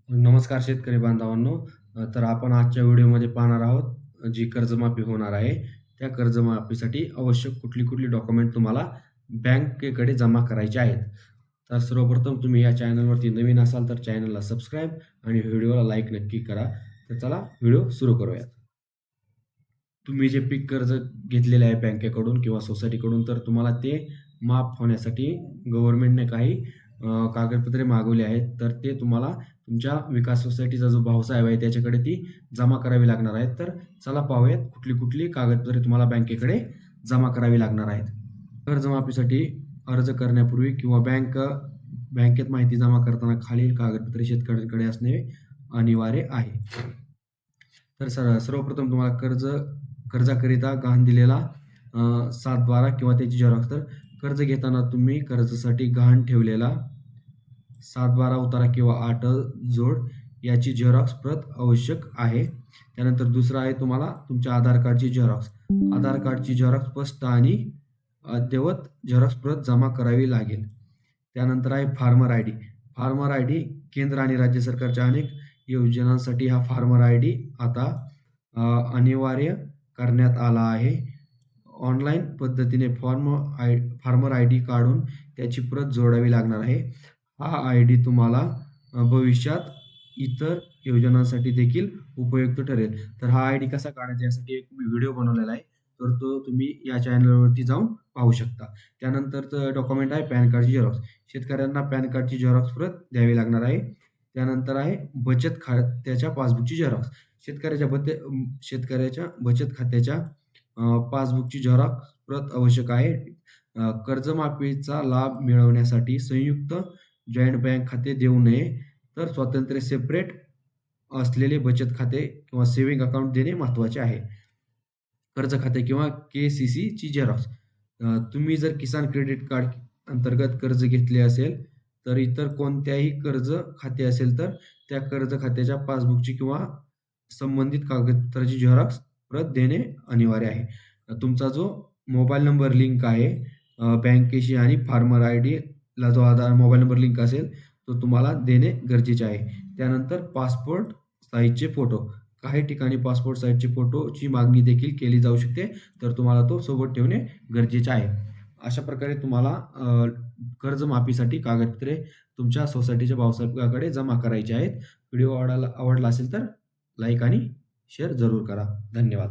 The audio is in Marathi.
नमस्कार शेतकरी बांधवांनो. तर आपण आजच्या व्हिडिओमध्ये पाहणार आहोत जी कर्जमाफी होणार आहे. त्या कर्जमाफीसाठी आवश्यक कुठली डॉक्युमेंट तुम्हाला बँकेकडे जमा करायची आहेत. तर सर्वप्रथम तुम्ही या चॅनलवरती नवीन असाल तर चॅनलला सबस्क्राईब आणि व्हिडिओला लाईक नक्की करा. तर चला व्हिडिओ सुरू करूयात. तुम्ही जे पीक कर्ज घेतलेले आहे बँकेकडून किंवा सोसायटीकडून, तर तुम्हाला ते माफ होण्यासाठी गव्हर्नमेंटने काही कागदपत्रे मागवली आहेत. तर ते तुम्हाला तुमच्या विकास सोसायटीचा जो भाऊसाहेब आहे त्याच्याकडे ती जमा करावी लागणार आहेत. तर चला पाहूयात कुठली कागदपत्रे तुम्हाला बँकेकडे जमा करावी लागणार आहेत. कर्जमाफीसाठी अर्ज करण्यापूर्वी किंवा बँकेत माहिती जमा करताना खालील कागदपत्रे शेतकऱ्यांकडे असणे अनिवार्य आहे. तर सर्वप्रथम तुम्हाला कर्जाकरिता गहाण दिलेला 7/12 किंवा त्याची झेरॉक्स. तर कर्ज घेताना तुम्ही कर्जासाठी गहाण ठेवलेला 7/12 उतारा किंवा 8 जोड याची झेरॉक्स प्रत आवश्यक आहे. त्यानंतर दुसरं आहे तुम्हाला तुमच्या आधार कार्डची झेरॉक्स. आधार कार्डची झेरॉक्स स्पष्ट आणि अद्ययावत झेरॉक्स प्रत जमा करावी लागेल. त्यानंतर आहे farmer I D. Farmer I D केंद्र आणि राज्य सरकारच्या अनेक योजनांसाठी हा फार्मर आय डी आता अनिवार्य करण्यात आला आहे. ऑनलाईन पद्धतीने फार्मर आय डी काढून त्याची प्रत जोडावी लागणार आहे. हा आय डी तुम्हाला भविष्यात इतर योजनांसाठी देखील उपयुक्त ठरेल. तर हा आय डी कसा काढायचा यासाठी एक मी व्हिडिओ बनवलेला आहे. तर तो तुम्ही या चॅनलवरती जाऊन पाहू शकता. त्यानंतरचं डॉक्युमेंट आहे पॅन कार्डची झेरॉक्स. शेतकऱ्यांना पॅन कार्डची झेरॉक्स प्रत द्यावी लागणार आहे. त्यानंतर आहे बचत खात्याच्या पासबुकची झेरॉक्स. शेतकऱ्याच्या बचत खात्याच्या पासबुकची झेरॉक्स प्रत आवश्यक आहे. कर्जमाफीचा लाभ मिळवण्यासाठी संयुक्त जॉईंट बँक खाते देऊ नये, तर स्वतंत्र सेपरेट असलेले बचत खाते किंवा सेव्हिंग अकाउंट देणे महत्त्वाचे आहे. कर्ज खाते किंवा KCCची झेरॉक्स. तुम्ही जर किसान क्रेडिट कार्ड अंतर्गत कर्ज घेतले असेल, तर इतर कोणत्याही कर्ज खाते असेल तर त्या कर्ज खात्याच्या पासबुकची किंवा संबंधित कागदपत्राची झेरॉक्स प्रत देणे अनिवार्य आहे. तुमचा जो मोबाईल नंबर लिंक आहे बँकेशी आणि फार्मर आय डीला जो आधार मोबाईल नंबर लिंक असेल तो तुम्हाला देणे गरजेचे आहे. त्यानंतर पासपोर्ट साईजचे फोटो. काही ठिकाणी पासपोर्ट साईजचे फोटोची मागणी देखील केली जाऊ शकते, तर तुम्हाला तो सोबत ठेवणे गरजेचे आहे. अशा प्रकारे तुम्हाला कर्जमाफीसाठी कागदपत्रे तुमच्या सोसायटीच्या भाऊसाहेबाकडे जमा करायचे आहेत. व्हिडिओ आवडला असेल तर लाईक आणि शेअर जरूर करा. धन्यवाद.